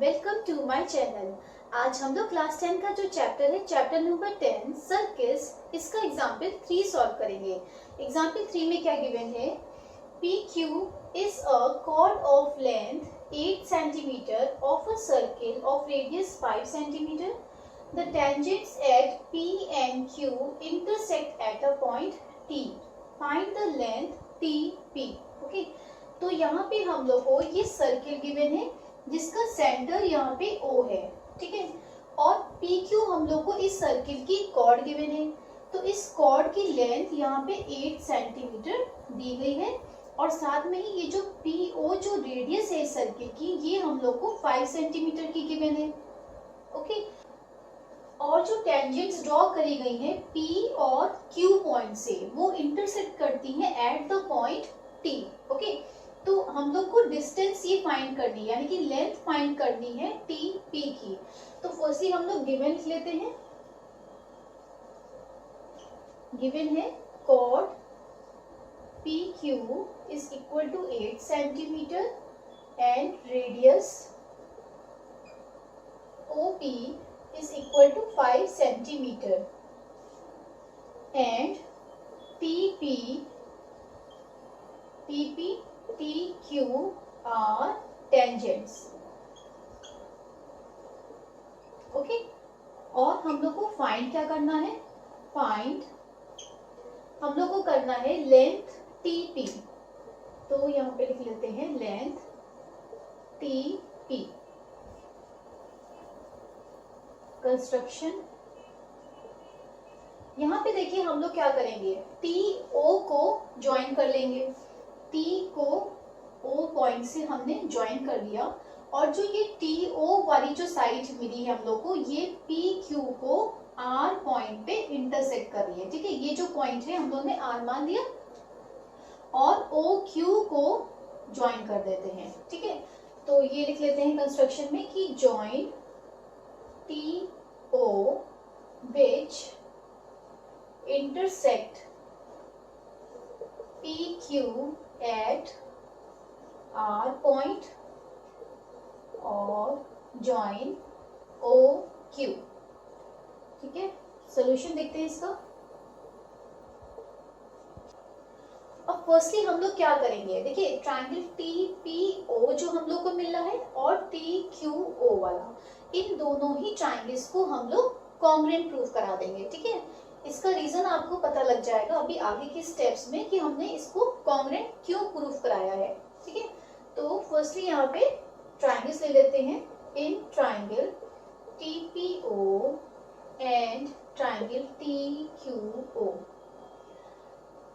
Welcome to my channel. आज हम लोग क्लास 10 का जो चैप्टर है, चैप्टर नंबर 10 सर्किल्स, इसका एग्जाम्पल 3 सॉल्व करेंगे। एग्जाम्पल 3 में क्या गिवन है? PQ is a chord of length 8 cm of a circle of radius 5 cm. The tangents at P and Q intersect at a point T. Find the length TP. Okay? तो यहाँ पे हम लोग को ये सर्किल गिवन है जिसका centre यहाँ पे O है, ठीक है। और PQ हम लोग को इस सर्किल की कॉर्ड गिवन है, तो इस कॉर्ड की लेंथ यहाँ पे 8 सेंटीमीटर दी गई है और साथ में ही ये जो PO जो रेडियस है इस सर्किल की, ये हम लोग को 5 सेंटीमीटर की गिवन है, ओके। और जो टेंजेंट्स ड्रॉ करी गई है P और Q पॉइंट से, वो इंटरसेक्ट करती हैं at the point T, okay. तो हम लोग को डिस्टेंस ये फाइंड करनी है, यानी कि लेंथ फाइंड करनी है TP की। तो फर्स्टली हम लोग गिवन लिख लेते हैं। गिवन है chord PQ is equal to 8 centimetre and radius OP is equal to 5 centimeter and TQ are tangents, okay. और हम लोग को फाइंड क्या करना है? फाइंड हम लोग को करना है लेंथ TP। तो यहाँ पे लिख लेते हैं लेंथ TP। कंस्ट्रक्शन, यहाँ पे देखिए हम लोग क्या करेंगे, TO को ज्वाइन कर लेंगे। T को O पॉइंट से हमने ज्वाइन कर लिया और जो ये TO वाली जो साइड मिली है हम लोग को, ये PQ को R पॉइंट पे इंटरसेक्ट कर रही है, ठीक है। ये जो पॉइंट है हम लोग ने R मान लिया और OQ को ज्वाइन कर देते हैं, ठीक है। तो ये लिख लेते हैं कंस्ट्रक्शन में कि join TO which intersect PQ at R point और join OQ, ठीक है। सोल्यूशन देखते हैं इसका। अब फर्स्टली हम लोग क्या करेंगे, देखिए ट्रायंगल TPO जो हम लोग को मिल रहा है और TQO वाला, इन दोनों ही ट्रायंगल्स को हम लोग कॉन्ग्रुएंट प्रूफ करा देंगे, ठीक है। इसका रीजन आपको पता लग जाएगा अभी आगे के स्टेप्स में कि हमने इसको कॉन्ग्रुएंट क्यों प्रूफ कराया है, ठीक है। तो फर्स्टली यहाँ पे ट्रायंगल्स ले लेते हैं। In triangle TPO and triangle TQO,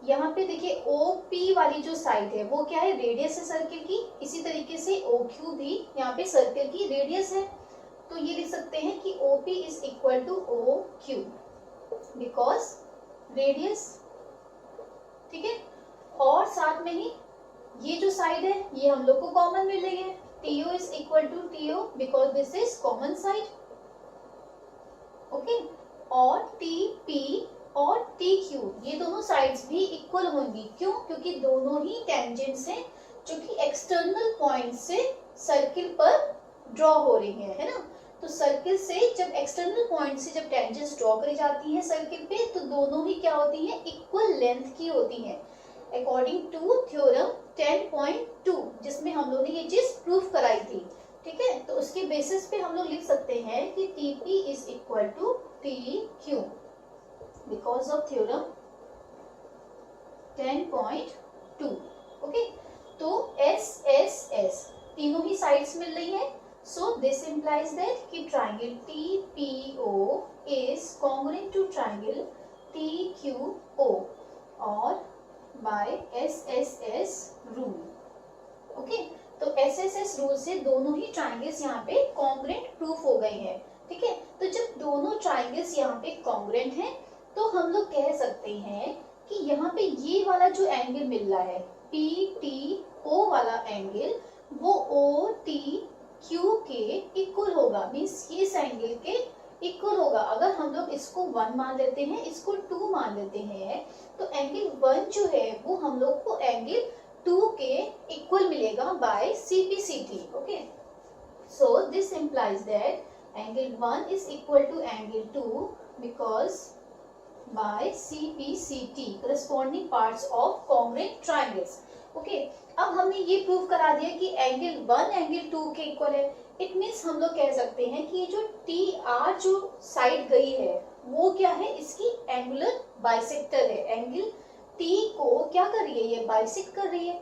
यहाँ पे देखिए OP वाली जो साइड है वो क्या है, रेडियस है सर्किल की। इसी तरीके से OQ भी यहाँ पे सर्किल की रेडियस है, तो ये लिख सकते हैं कि OP is equal to OQ because radius, ठीक है। और साथ में ही ये जो साइड है ये हम लोग को कॉमन मिल रही है, TO is equal to TO because this is common side, okay. और TP और TQ ये दोनों साइड्स भी इक्वल होंगी, क्यों? क्योंकि दोनों ही टेंजेंट्स हैं जो कि एक्सटर्नल पॉइंट से सर्किल पर ड्रॉ हो रही है ना। तो सर्किल से जब एक्सटर्नल पॉइंट से जब टेंजेंट्स ड्रॉ करी जाती हैं सर्किल पे, तो दोनों ही क्या होती हैं, इक्वल लेंथ की होती हैं, अकॉर्डिंग टू थ्योरम 10.2 जिसमें हम लोग ने ये चीज प्रूफ कराई थी, ठीक है। तो उसके बेसिस पे हम लोग लिख सकते हैं कि TP is equal to TQ because of theorem 10.2, okay. तो SSS तीनों ही साइड्स मिल रही है, so this implies that कि triangle TPO is congruent to triangle TQO और by SSS rule, okay। तो SSS रूल से दोनों ही ट्राइंगल्स यहाँ पे कॉन्ग्रुएंट प्रूफ हो गए हैं, ठीक है। तो जब दोनों ट्राइंगल्स यहाँ पे कॉन्ग्रुएंट हैं तो हम लोग कह सकते हैं कि यहाँ पे ये वाला जो एंगल मिल रहा है PTO वाला एंगल, वो OTQ के इक्वल होगा, मीन्स इस एंगल के इक्वल होगा। अगर हम लोग इसको 1 मान लेते हैं, इसको 2 मान लेते हैं, तो एंगल 1 जो है वो हम लोग को एंगल 2 के इक्वल मिलेगा by CPCT, okay. So this implies that angle 1 is equal to angle 2 because by CPCT corresponding parts of congruent triangles. Okay, अब हमने ये प्रूव करा दिया कि एंगल 1 एंगल 2 के इक्वल है. इट मीन्स हम लोग कह सकते हैं कि ये जो TR जो साइड गई है वो क्या है, इसकी एंगुलर बाइसेक्टर है. एंगल T को क्या कर रही है, ये बाइसेक्ट कर रही है.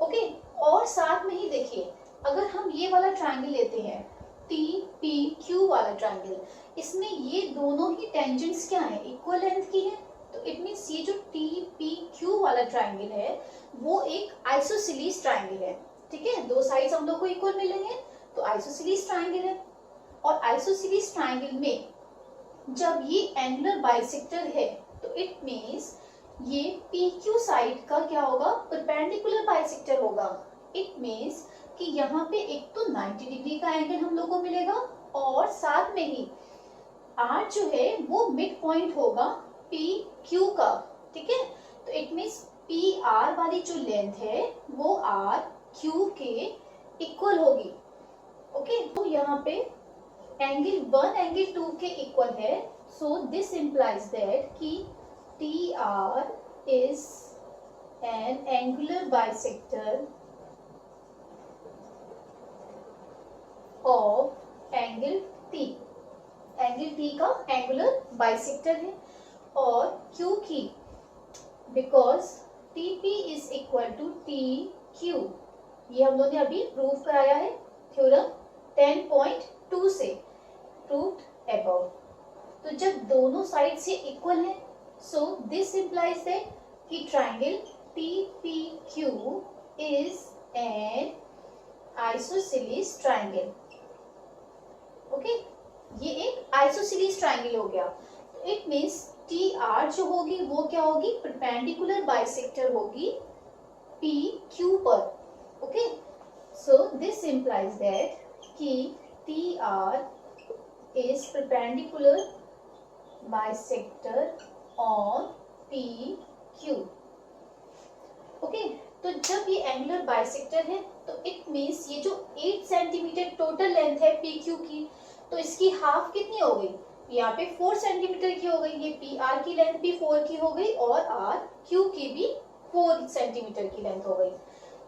ओके, और साथ में ही देखिए अगर हम ये वाला ट्रायंगल लेते हैं TPQ वाला ट्रायंगल, इसमें ये दोनों ही टेंजेंट्स क्या है, इक्वल लेंथ की है. तो इट मीन्स ये जो TPQ वाला ट्रायंगल है वो एक आइसोसेलेस ट्रायंगल है. ठीक है, दो साइड्स हम लोग को इक्वल मिलेंगे तो आइसोसेलेस ट्रायंगल है. और आइसोसेलेस ट्रायंगल में जब ये एंगुलर बाइसेक्टर है तो इट मीन्स ये PQ साइड का क्या होगा, परपेंडिकुलर बाइसेक्टर होगा. इट मीन्स कि यहाँ पे एक तो 90 डिग्री का एंगल हम लोग को मिलेगा और साथ में ही R जो है वो मिड पॉइंट होगा PQ का. ठीक है, तो इट मीन्स PR वाली जो लेंथ है वो RQ के इक्वल होगी. ओके, तो यहाँ पे एंगल 1 एंगल 2 के इक्वल है. सो दिस इम्प्लाइज दैट कि TR is an angular bisector of angle T. Angle T का एंगुलर बाइसेक्टर है. और क्योंकि because TP is equal to TQ, ये हम लोग ने अभी प्रूव कराया है थ्योरम 10.2 से, प्रूव्ड अबव. तो जब दोनों साइड से इक्वल है so this implies that कि triangle TPQ is an isosceles triangle. Okay, ये एक isosceles triangle हो गया. It means TR जो होगी वो क्या होगी, perpendicular bisector होगी PQ पर. Okay, so this implies that कि TR is perpendicular bisector on PQ. Okay, तो जब ये एंगुलर बाइसेक्टर है तो इट मीन्स ये जो 8 सेंटीमीटर टोटल लेंथ है PQ की, तो इसकी हाफ कितनी हो गई, यहाँ पे 4 सेंटीमीटर की हो गई. ये PR की लेंथ भी 4 की हो गई और RQ की भी 4 सेंटीमीटर की लेंथ हो गई.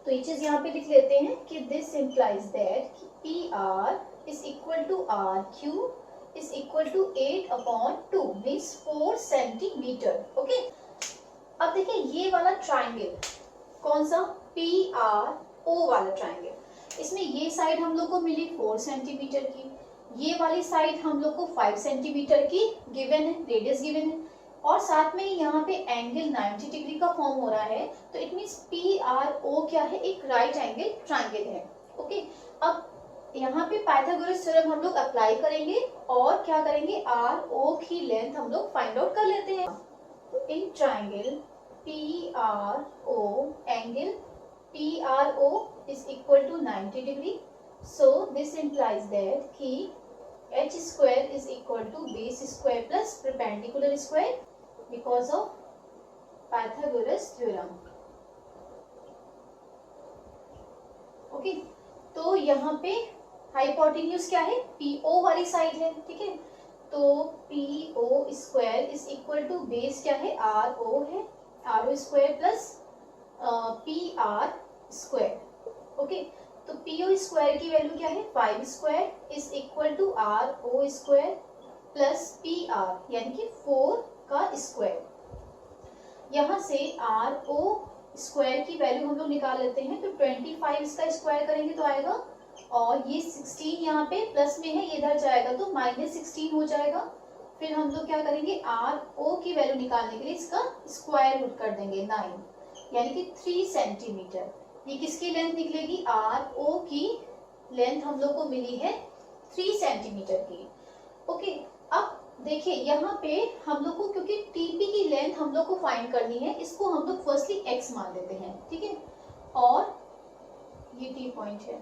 तो ये चीज यहाँ पे लिख लेते हैं कि this implies that PR is equal to RQ is equal to 8/2 means 4 centimetre. Okay, अब देखिए ये वाला ट्राइंगल कौन सा, PRO वाला ट्राइंगल, इसमें ये साइड हम लोग को मिली 4 सेंटीमीटर की, ये वाली साइड हम लोग को 5 सेंटीमीटर की गिवन है, रेडियस गिवन है. और साथ में यहाँ पे एंगल 90 डिग्री का फॉर्म हो रहा है. तो इट मीन्स PRO क्या है, एक राइट एंगल ट्राइंगल है. ओके, अब यहाँ पे पाइथागोरस थ्योरम हम लोग अप्लाई करेंगे और क्या करेंगे, RO की लेंथ हम लोग फाइंड आउट कर लेते हैं. तो in triangle PRO angle PRO is equal to 90 degree. So this implies that कि h square is equal to base square plus perpendicular square because of Pythagoras theorem. Okay, तो यहाँ पे हाइपोटेन्यूज क्या है, PO वाली साइड है. ठीक है, तो PO square is equal to base क्या है, RO है, RO square plus PR square. Okay, तो PO स्क्वायर की वैल्यू क्या है, 5 square is equal to RO square plus PR यानी कि 4 का स्क्वायर. यहाँ से RO स्क्वायर की वैल्यू हम लोग निकाल लेते हैं. तो 25 इसका स्क्वायर करेंगे तो आएगा, और ये 16 यहाँ पे प्लस में है, ये इधर जाएगा तो -16 हो जाएगा. फिर हम लोग क्या करेंगे, RO की वैल्यू निकालने के लिए इसका स्क्वायर रूट कर देंगे 9 यानी कि 3 सेंटीमीटर. ये किसकी लेंथ निकलेगी, RO की लेंथ हम लोग को मिली है 3 सेंटीमीटर की. ओके, अब देखिए यहाँ पे हम लोग को क्योंकि TP की लेंथ हम लोग को फाइंड करनी है, इसको हम लोग फर्स्टली x मान लेते हैं. ठीक है, और ये T पॉइंट है.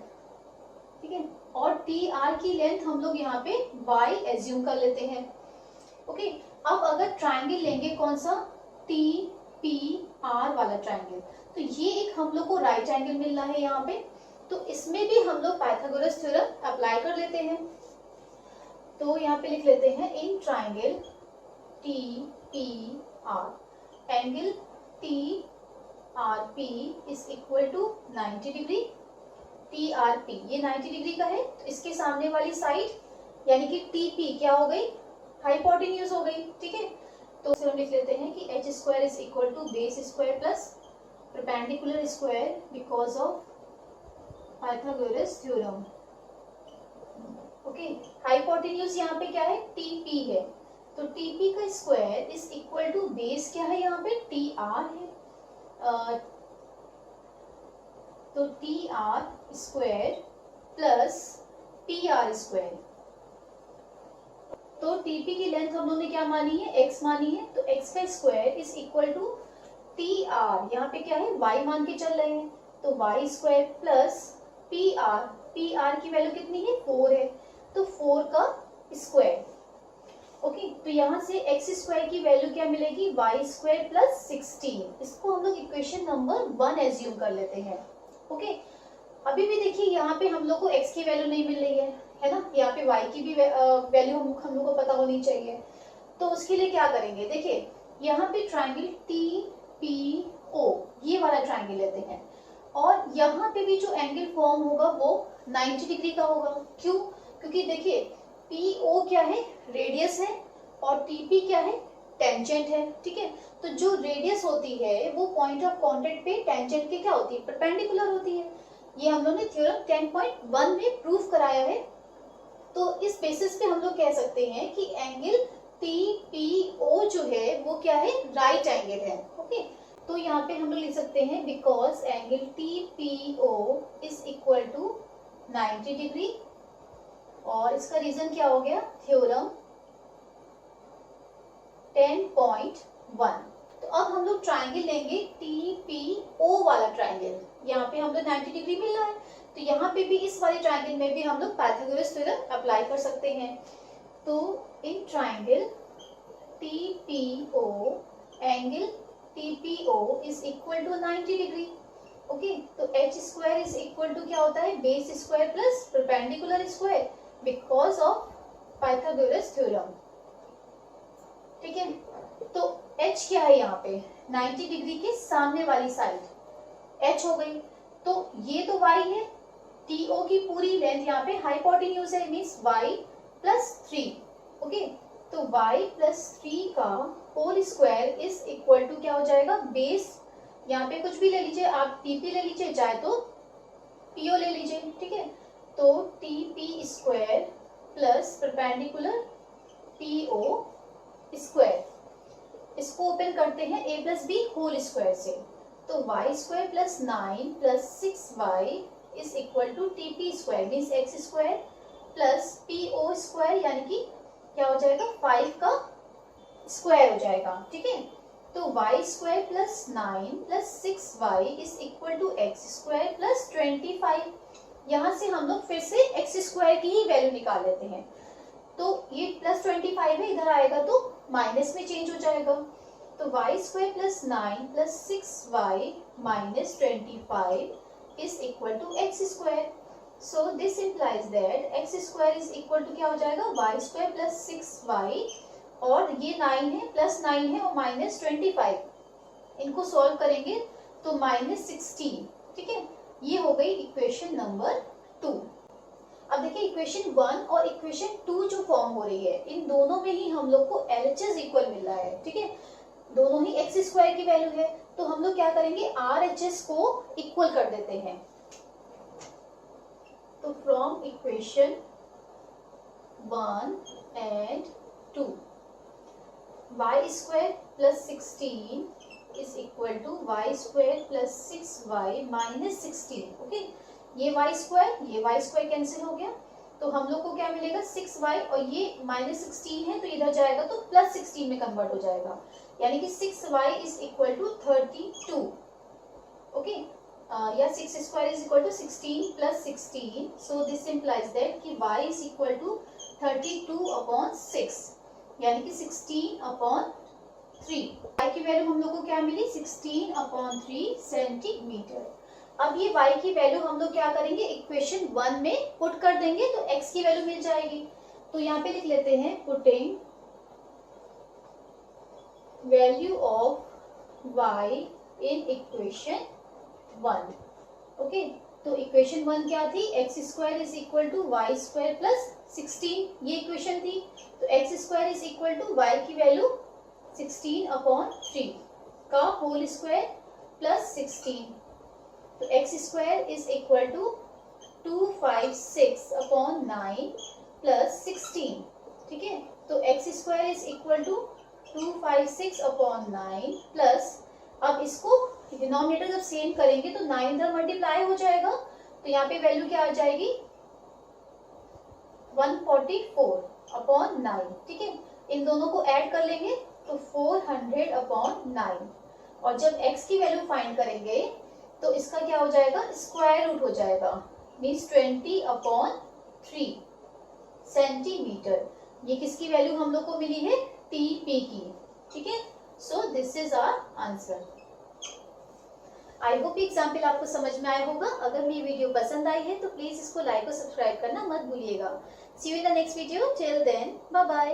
ठीक है, और TR की लेंथ हम लोग यहाँ पे y एज्यूम कर लेते हैं. ओके, अब अगर ट्राइंगल लेंगे कौन सा, TPR वाला ट्राइंगल, तो ये एक हम लोग को राइट एंगल मिल रहा है यहाँ पे. तो तो इसमें भी हम लोग पाइथागोरस थ्योरम अप्लाई कर लेते हैं। तो यहाँ पे लिख लेते हैं in triangle T P R, angle T R P is equal to 90 degree. T R P ये 90 डिग्री का है, तो इसके सामने वाली साइड यानी कि टी पी क्या हो गई, हाइपोटेन्यूज हो गई। ठीक है, तो फिर हम लिख लेते हैं कि H square is equal to base square plus perpendicular square because of Pythagoras theorem. Okay, hypotenuse यहाँ पे क्या है, टी पी है, तो टी पी का square is equal to base क्या है, यहाँ पे टी आर है, तो T R square plus P R square. तो टीपी की लेंथ हम लोगों ने क्या मानी है, x मानी है, तो x का square is equal to T R, यहाँ पे क्या है y मान के चल रहे हैं, तो y square plus P are की वैल्यू कितनी है 4 है, तो 4 का स्क्वायर। ओके, तो यहाँ से x स्क्वायर की वैल्यू क्या मिलेगी, y स्क्वायर प्लस 16। इसको हम लोग इक्वेशन नंबर 1 एज्यूम कर लेते हैं। ओके, अभी भी देखिए यहाँ पे हम लोग को x की वैल्यू नहीं मिल रही है ना, यहाँ पे y की भी वैल्यू हम लोग को पता होनी चाहिए। तो उसके लिए क्या करेंगे, देखिए यहाँ पे ट्राइंगल टी पी ओ ये वाला ट्राइंगल लेते हैं, और यहाँ पे भी जो एंगल फॉर्म होगा वो 90 डिग्री का होगा। क्यों, क्योंकि देखिए पी ओ क्या है, रेडियस है, और टी पी क्या है, टेंजेंट है। ठीक है, तो जो रेडियस होती है वो पॉइंट ऑफ कॉन्टेक्ट पे टेंजेंट के क्या होती है, परपेंडिकुलर होती है। ये हम लोग ने थ्योरम 10.1 में प्रूव कराया है। तो इस बेसिस पे हम लोग कह सकते हैं कि एंगल टी पी ओ जो है वो क्या है, राइट एंगल है। ओके, तो यहाँ पे हम लोग लिख सकते हैं because angle T P O is equal to 90 degree, और इसका रीजन क्या हो गया, थ्योरम 10.1। तो अब हम लोग ट्राइंगल लेंगे टी पी ओ वाला ट्राइंगल, यहाँ पे हम लोग 90 डिग्री मिल रहा है, तो यहाँ पे भी इस वाले ट्राइंगल में भी हम लोग पाइथागोरस थ्योरम अप्लाई कर सकते हैं। तो in triangle T P O, angle T P O is equal to 90 degree. Okay, तो H square is equal to क्या होता है, base square plus perpendicular square because of Pythagoras theorem. ठीक है, तो h क्या है यहाँ पे, 90 डिग्री के सामने वाली साइड h हो गई, तो ये तो y है, TO की पूरी लेंथ यहाँ पे हाइपोटेन्यूज है, मींस y प्लस 3। ओके, तो y प्लस 3 का whole square is equal to क्या हो जाएगा, बेस यहाँ पे कुछ भी ले लीजिए आप, TP ले लीजिए, चाहे तो PO ले लीजिए। ठीक है, तो TP square plus perpendicular PO square, इसको ओपन करते हैं a plus B whole square से, तो y square plus 9 plus 6y is equal to TP square, means x square plus PO square, यानी कि क्या हो जाएगा, 5 का स्क्वायर हो जाएगा। ठीक है, तो y square plus 9 plus 6y is equal to x square plus 25। यहाँ से हम लोग फिर से एक्स स्क्वायर की ही वैल्यू निकाल लेते हैं, तो ये प्लस 25 है, इधर आएगा तो माइनस में चेंज हो जाएगा, तो y square plus 9 plus 6y minus 25 is equal to x square. So this implies that x square is equal to क्या हो जाएगा, y स्क्वायर प्लस 6y, और ये 9 है, प्लस 9 है और माइनस 25, इनको सॉल्व करेंगे तो माइनस 16। ठीक है, ये हो गई इक्वेशन नंबर 2। अब देखिए इक्वेशन 1 और इक्वेशन 2 जो फॉर्म हो रही है, इन दोनों में ही हम लोग को LHS इक्वल मिल रहा है। ठीक है, दोनों ही एक्स स्क्वायर की वैल्यू है, तो हम लोग क्या करेंगे, RHS को इक्वल कर देते हैं। तो from equation 1 and 2, y square plus 16 is equal to y square plus 6y minus 16। Okay, ये y स्क्वायर कैंसिल हो गया, तो हम लोग को क्या मिलेगा, 6y, और ये माइनस 16 है तो इधर जाएगा तो प्लस 16 में कन्वर्ट हो जाएगा, यानी कि 6y is equal to 32। Okay, या 6 square is equal to 16 plus 16, so this implies that कि y इज इक्वल टू 32/6, यानी कि 16/3। y की वैल्यू हम लोग को क्या मिली, 16/3 सेंटीमीटर। अब ये y की वैल्यू हम लोग क्या करेंगे, इक्वेशन 1 में पुट कर देंगे तो x की वैल्यू मिल जाएगी। तो यहाँ पे लिख लेते हैं putting value of y in equation 1। Okay, तो इक्वेशन 1 क्या थी, x square is equal to y square plus 16, ये इक्वेशन थी। तो x square is equal to y की वैल्यू 16/3 का होल स्क्वायर प्लस 16। तो x square is equal to 256/9 plus 16। ठीक है, तो x square is equal to 256/9 plus, अब इसको डिनोमिनेटर जब सेम करेंगे तो 9 इधर मल्टीप्लाई हो जाएगा, तो यहाँ पे वैल्यू क्या आ जाएगी 144/9। ठीक है, इन दोनों को ऐड कर लेंगे तो 400/9, और जब x की वैल्यू फाइंड करेंगे तो इसका क्या हो जाएगा, स्क्वायर रूट हो जाएगा, मीन्स 20/3 सेंटीमीटर। ये किसकी वैल्यू हम लोग को मिली है, TP की। ठीक है, so this is our answer. I hope example आपको समझ में आया होगा। अगर मेरी वीडियो पसंद आई है तो प्लीज इसको लाइक और सब्सक्राइब करना मत भूलिएगा। See you in the next video, till then bye bye.